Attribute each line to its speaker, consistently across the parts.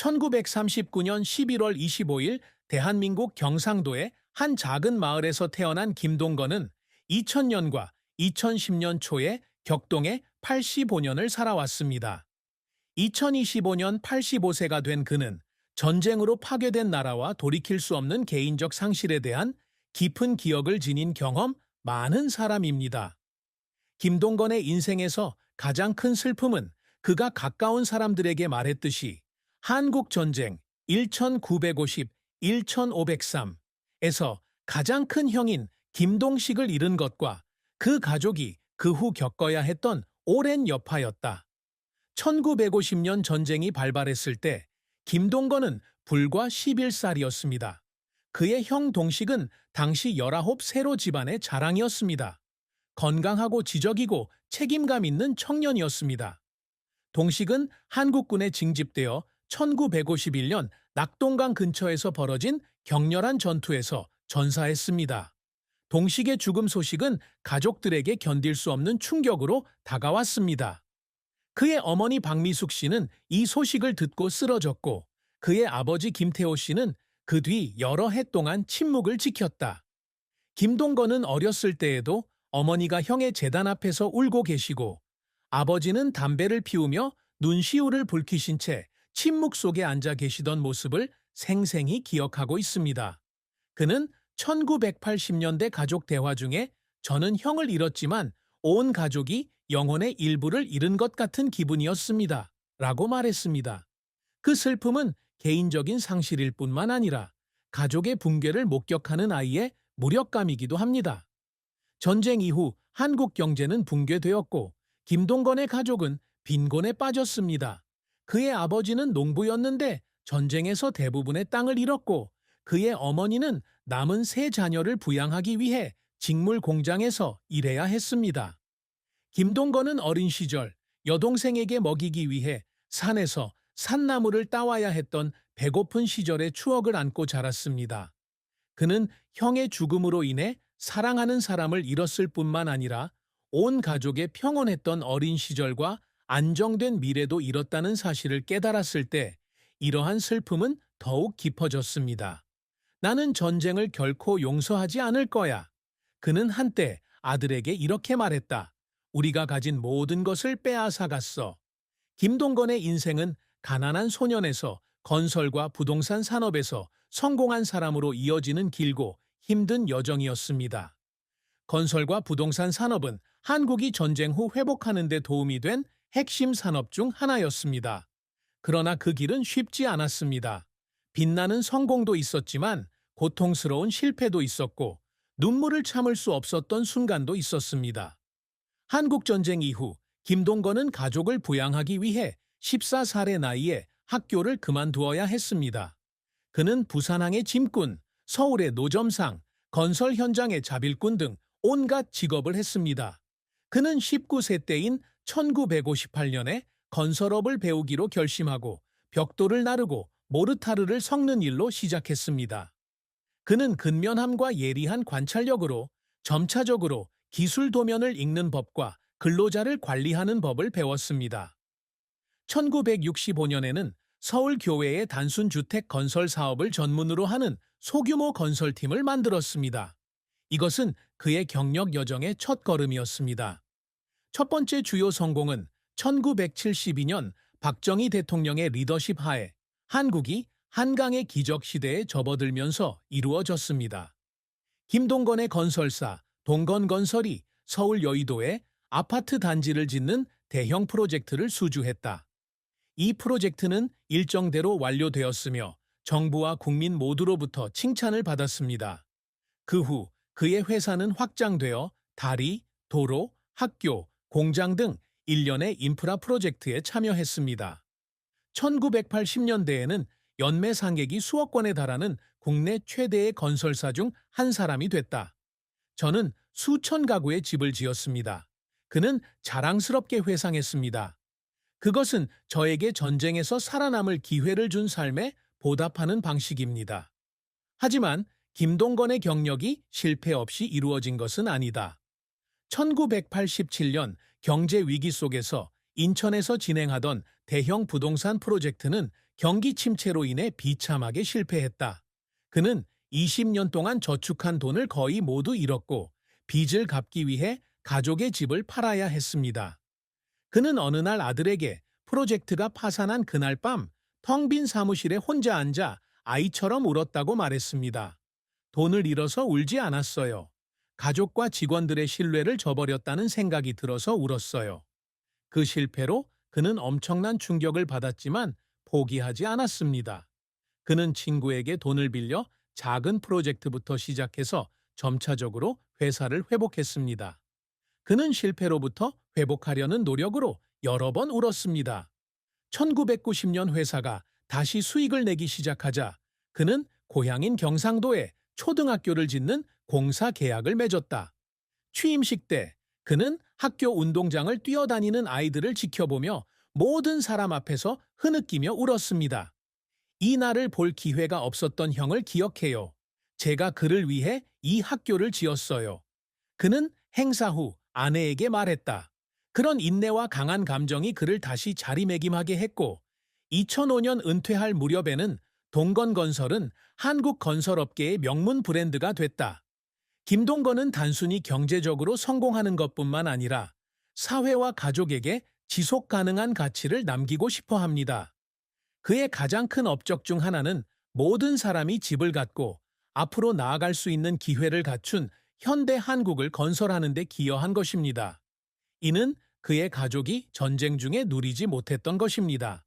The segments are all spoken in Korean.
Speaker 1: 1939년 11월 25일 대한민국 경상도의 한 작은 마을에서 태어난 김동건은 2000년과 2010년 초에 격동에 85년을 살아왔습니다. 2025년 85세가 된 그는 전쟁으로 파괴된 나라와 돌이킬 수 없는 개인적 상실에 대한 깊은 기억을 지닌 경험 많은 사람입니다. 김동건의 인생에서 가장 큰 슬픔은 그가 가까운 사람들에게 말했듯이 한국전쟁 1950-1503에서 가장 큰 형인 김동식을 잃은 것과 그 가족이 그 후 겪어야 했던 오랜 여파였다. 1950년 전쟁이 발발했을 때 김동건은 불과 11살이었습니다. 그의 형 동식은 당시 19 세로 집안의 자랑이었습니다. 건강하고 지적이고 책임감 있는 청년이었습니다. 동식은 한국군에 징집되어 1951년 낙동강 근처에서 벌어진 격렬한 전투에서 전사했습니다. 동식의 죽음 소식은 가족들에게 견딜 수 없는 충격으로 다가왔습니다. 그의 어머니 박미숙 씨는 이 소식을 듣고 쓰러졌고 그의 아버지 김태호 씨는 그 뒤 여러 해 동안 침묵을 지켰다. 김동건은 어렸을 때에도 어머니가 형의 제단 앞에서 울고 계시고 아버지는 담배를 피우며 눈시울을 붉히신 채 침묵 속에 앉아 계시던 모습을 생생히 기억하고 있습니다. 그는 1980년대 가족 대화 중에 저는 형을 잃었지만 온 가족이 영혼의 일부를 잃은 것 같은 기분이었습니다. 라고 말했습니다. 그 슬픔은 개인적인 상실일 뿐만 아니라 가족의 붕괴를 목격하는 아이의 무력감이기도 합니다. 전쟁 이후 한국 경제는 붕괴되었고 김동건의 가족은 빈곤에 빠졌습니다. 그의 아버지는 농부였는데 전쟁에서 대부분의 땅을 잃었고 그의 어머니는 남은 세 자녀를 부양하기 위해 직물 공장에서 일해야 했습니다. 김동건은 어린 시절 여동생에게 먹이기 위해 산에서 산나물을 따와야 했던 배고픈 시절의 추억을 안고 자랐습니다. 그는 형의 죽음으로 인해 사랑하는 사람을 잃었을 뿐만 아니라 온 가족의 평온했던 어린 시절과 안정된 미래도 잃었다는 사실을 깨달았을 때 이러한 슬픔은 더욱 깊어졌습니다. 나는 전쟁을 결코 용서하지 않을 거야. 그는 한때 아들에게 이렇게 말했다. 우리가 가진 모든 것을 빼앗아갔어. 김동건의 인생은 가난한 소년에서 건설과 부동산 산업에서 성공한 사람으로 이어지는 길고 힘든 여정이었습니다. 건설과 부동산 산업은 한국이 전쟁 후 회복하는 데 도움이 된 핵심 산업 중 하나였습니다. 그러나 그 길은 쉽지 않았습니다. 빛나는 성공도 있었지만 고통스러운 실패도 있었고 눈물을 참을 수 없었던 순간도 있었습니다. 한국전쟁 이후 김동건은 가족을 부양하기 위해 14살의 나이에 학교를 그만두어야 했습니다. 그는 부산항의 짐꾼, 서울의 노점상, 건설 현장의 자빌꾼 등 온갖 직업을 했습니다. 그는 19세 때인 1958년에 건설업을 배우기로 결심하고 벽돌을 나르고 모르타르를 섞는 일로 시작했습니다. 그는 근면함과 예리한 관찰력으로 점차적으로 기술 도면을 읽는 법과 근로자를 관리하는 법을 배웠습니다. 1965년에는 서울교외의 단순주택 건설 사업을 전문으로 하는 소규모 건설팀을 만들었습니다. 이것은 그의 경력 여정의 첫 걸음이었습니다. 첫 번째 주요 성공은 1972년 박정희 대통령의 리더십 하에 한국이 한강의 기적 시대에 접어들면서 이루어졌습니다. 김동건의 건설사 동건건설이 서울 여의도에 아파트 단지를 짓는 대형 프로젝트를 수주했다. 이 프로젝트는 일정대로 완료되었으며 정부와 국민 모두로부터 칭찬을 받았습니다. 그 후 그의 회사는 확장되어 다리, 도로, 학교, 공장 등 일련의 인프라 프로젝트에 참여했습니다. 1980년대에는 연매 상객이 수억 건에 달하는 국내 최대의 건설사 중 한 사람이 됐다. 저는 수천 가구의 집을 지었습니다. 그는 자랑스럽게 회상했습니다. 그것은 저에게 전쟁에서 살아남을 기회를 준 삶에 보답하는 방식입니다. 하지만 김동건의 경력이 실패 없이 이루어진 것은 아니다. 1987년 경제 위기 속에서 인천에서 진행하던 대형 부동산 프로젝트는 경기 침체로 인해 비참하게 실패했다. 그는 20년 동안 저축한 돈을 거의 모두 잃었고 빚을 갚기 위해 가족의 집을 팔아야 했습니다. 그는 어느 날 아들에게 프로젝트가 파산한 그날 밤 텅 빈 사무실에 혼자 앉아 아이처럼 울었다고 말했습니다. 돈을 잃어서 울지 않았어요. 가족과 직원들의 신뢰를 저버렸다는 생각이 들어서 울었어요. 그 실패로 그는 엄청난 충격을 받았지만 포기하지 않았습니다. 그는 친구에게 돈을 빌려 작은 프로젝트부터 시작해서 점차적으로 회사를 회복했습니다. 그는 실패로부터 회복하려는 노력으로 여러 번 울었습니다. 1990년 회사가 다시 수익을 내기 시작하자 그는 고향인 경상도에 초등학교를 짓는 공사 계약을 맺었다. 취임식 때 그는 학교 운동장을 뛰어다니는 아이들을 지켜보며 모든 사람 앞에서 흐느끼며 울었습니다. 이 날을 볼 기회가 없었던 형을 기억해요. 제가 그를 위해 이 학교를 지었어요. 그는 행사 후 아내에게 말했다. 그런 인내와 강한 감정이 그를 다시 자리매김하게 했고 2005년 은퇴할 무렵에는 동건건설은 한국 건설업계의 명문 브랜드가 됐다. 김동건은 단순히 경제적으로 성공하는 것뿐만 아니라 사회와 가족에게 지속 가능한 가치를 남기고 싶어 합니다. 그의 가장 큰 업적 중 하나는 모든 사람이 집을 갖고 앞으로 나아갈 수 있는 기회를 갖춘 현대 한국을 건설하는 데 기여한 것입니다. 이는 그의 가족이 전쟁 중에 누리지 못했던 것입니다.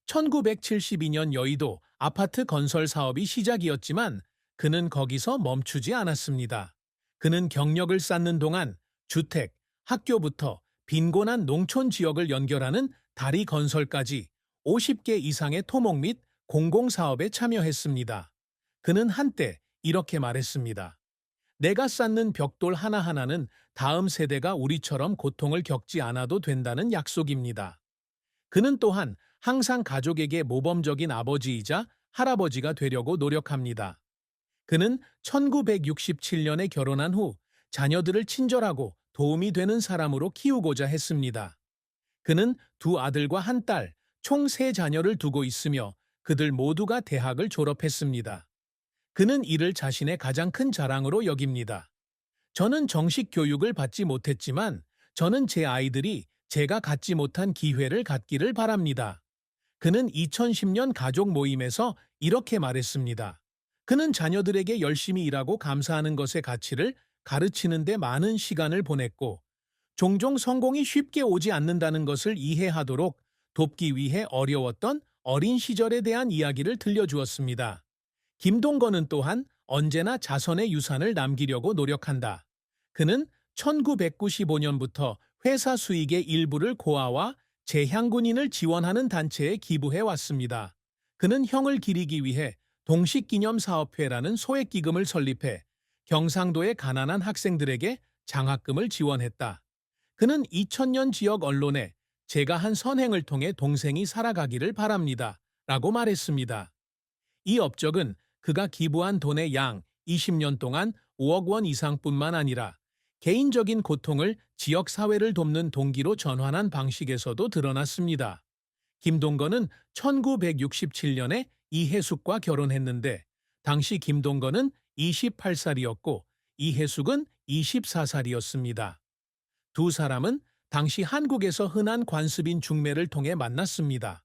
Speaker 1: 1972년 여의도 아파트 건설 사업이 시작이었지만 그는 거기서 멈추지 않았습니다. 그는 경력을 쌓는 동안 주택, 학교부터 빈곤한 농촌 지역을 연결하는 다리 건설까지 50개 이상의 토목 및 공공사업에 참여했습니다. 그는 한때 이렇게 말했습니다. 내가 쌓는 벽돌 하나하나는 다음 세대가 우리처럼 고통을 겪지 않아도 된다는 약속입니다. 그는 또한 항상 가족에게 모범적인 아버지이자 할아버지가 되려고 노력합니다. 그는 1967년에 결혼한 후 자녀들을 친절하고 도움이 되는 사람으로 키우고자 했습니다. 그는 두 아들과 한 딸, 총 3자녀를 두고 있으며 그들 모두가 대학을 졸업했습니다. 그는 이를 자신의 가장 큰 자랑으로 여깁니다. 저는 정식 교육을 받지 못했지만 저는 제 아이들이 제가 갖지 못한 기회를 갖기를 바랍니다. 그는 2010년 가족 모임에서 이렇게 말했습니다. 그는 자녀들에게 열심히 일하고 감사하는 것의 가치를 가르치는 데 많은 시간을 보냈고 종종 성공이 쉽게 오지 않는다는 것을 이해하도록 돕기 위해 어려웠던 어린 시절에 대한 이야기를 들려주었습니다. 김동건은 또한 언제나 자선의 유산을 남기려고 노력한다. 그는 1995년부터 회사 수익의 일부를 고아와 재향군인을 지원하는 단체에 기부해 왔습니다. 그는 형을 기리기 위해 동식기념사업회라는 소액기금을 설립해 경상도의 가난한 학생들에게 장학금을 지원했다. 그는 2000년 지역 언론에 제가 한 선행을 통해 동생이 살아가기를 바랍니다. 라고 말했습니다. 이 업적은 그가 기부한 돈의 양 20년 동안 5억 원 이상뿐만 아니라 개인적인 고통을 지역사회를 돕는 동기로 전환한 방식에서도 드러났습니다. 김동건은 1967년에 이혜숙과 결혼했는데 당시 김동건은 28살이었고 이혜숙은 24살이었습니다. 두 사람은 당시 한국에서 흔한 관습인 중매를 통해 만났습니다.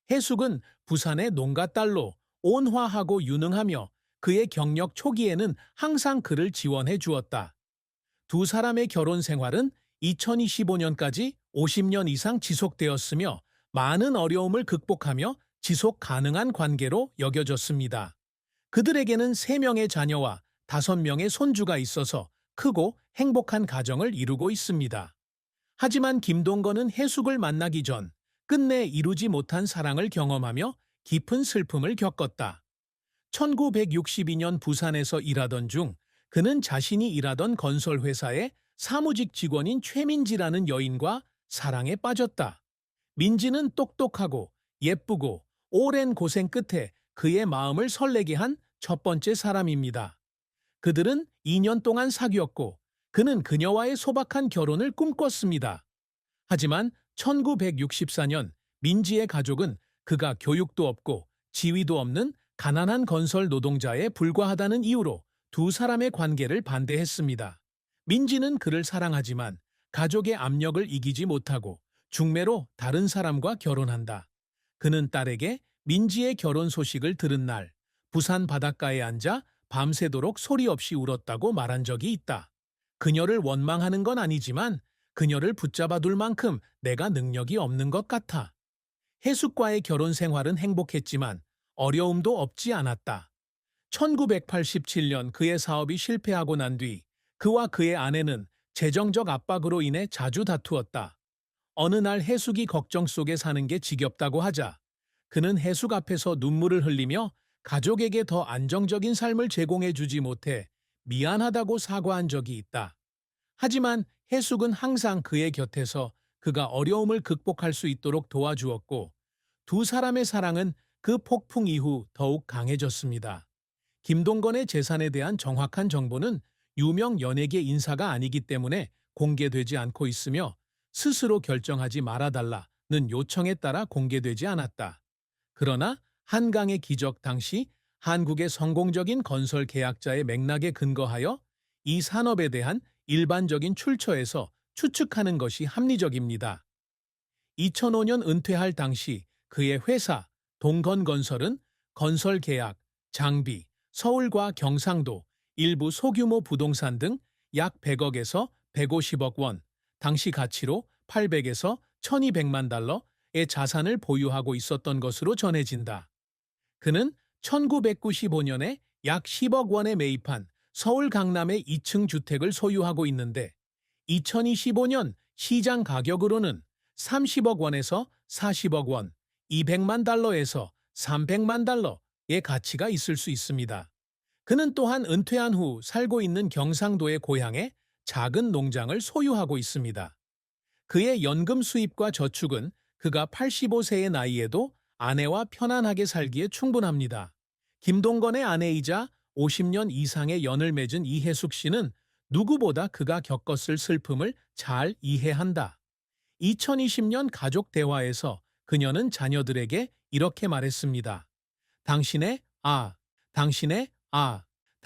Speaker 1: 혜숙은 부산의 농가딸로 온화하고 유능하며 그의 경력 초기에는 항상 그를 지원해 주었다. 두 사람의 결혼 생활은 2025년까지 50년 이상 지속되었으며 많은 어려움을 극복하며 지속 가능한 관계로 여겨졌습니다. 그들에게는 3명의 자녀와 5명의 손주가 있어서 크고 행복한 가정을 이루고 있습니다. 하지만 김동건은 혜숙을 만나기 전 끝내 이루지 못한 사랑을 경험하며 깊은 슬픔을 겪었다. 1962년 부산에서 일하던 중 그는 자신이 일하던 건설회사의 사무직 직원인 최민지라는 여인과 사랑에 빠졌다. 민지는 똑똑하고 예쁘고 오랜 고생 끝에 그의 마음을 설레게 한 첫 번째 사람입니다. 그들은 2년 동안 사귀었고 그는 그녀와의 소박한 결혼을 꿈꿨습니다. 하지만 1964년 민지의 가족은 그가 교육도 없고 지위도 없는 가난한 건설 노동자에 불과하다는 이유로 두 사람의 관계를 반대했습니다. 민지는 그를 사랑하지만 가족의 압력을 이기지 못하고 중매로 다른 사람과 결혼한다. 그는 딸에게 민지의 결혼 소식을 들은 날 부산 바닷가에 앉아 밤새도록 소리 없이 울었다고 말한 적이 있다. 그녀를 원망하는 건 아니지만 그녀를 붙잡아 둘 만큼 내가 능력이 없는 것 같아. 해숙과의 결혼 생활은 행복했지만 어려움도 없지 않았다. 1987년 그의 사업이 실패하고 난 뒤 그와 그의 아내는 재정적 압박으로 인해 자주 다투었다. 어느 날 해숙이 걱정 속에 사는 게 지겹다고 하자 그는 해숙 앞에서 눈물을 흘리며 가족에게 더 안정적인 삶을 제공해 주지 못해 미안하다고 사과한 적이 있다. 하지만 해숙은 항상 그의 곁에서 그가 어려움을 극복할 수 있도록 도와주었고 두 사람의 사랑은 그 폭풍 이후 더욱 강해졌습니다. 김동건의 재산에 대한 정확한 정보는 유명 연예계 인사가 아니기 때문에 공개되지 않고 있으며 스스로 결정하지 말아달라는 요청에 따라 공개되지 않았다. 그러나 한강의 기적 당시 한국의 성공적인 건설 계약자의 맥락에 근거하여 이 산업에 대한 일반적인 출처에서 추측하는 것이 합리적입니다. 2005년 은퇴할 당시 그의 회사 동건건설은 건설 계약, 장비, 서울과 경상도, 일부 소규모 부동산 등 약 100억에서 150억 원, 당시 가치로 800에서 1200만 달러의 자산을 보유하고 있었던 것으로 전해진다. 그는 1995년에 약 10억 원에 매입한 서울 강남의 2층 주택을 소유하고 있는데 2025년 시장 가격으로는 30억 원에서 40억 원, 200만 달러에서 300만 달러의 가치가 있을 수 있습니다. 그는 또한 은퇴한 후 살고 있는 경상도의 고향에 작은 농장을 소유하고 있습니다. 그의 연금 수입과 저축은 그가 85세의 나이에도 아내와 편안하게 살기에 충분합니다. 김동건의 아내이자 50년 이상의 연을 맺은 이해숙 씨는 누구보다 그가 겪었을 슬픔을 잘 이해한다. 2020년 가족 대화에서 그녀는 자녀들에게 이렇게 말했습니다. 당신의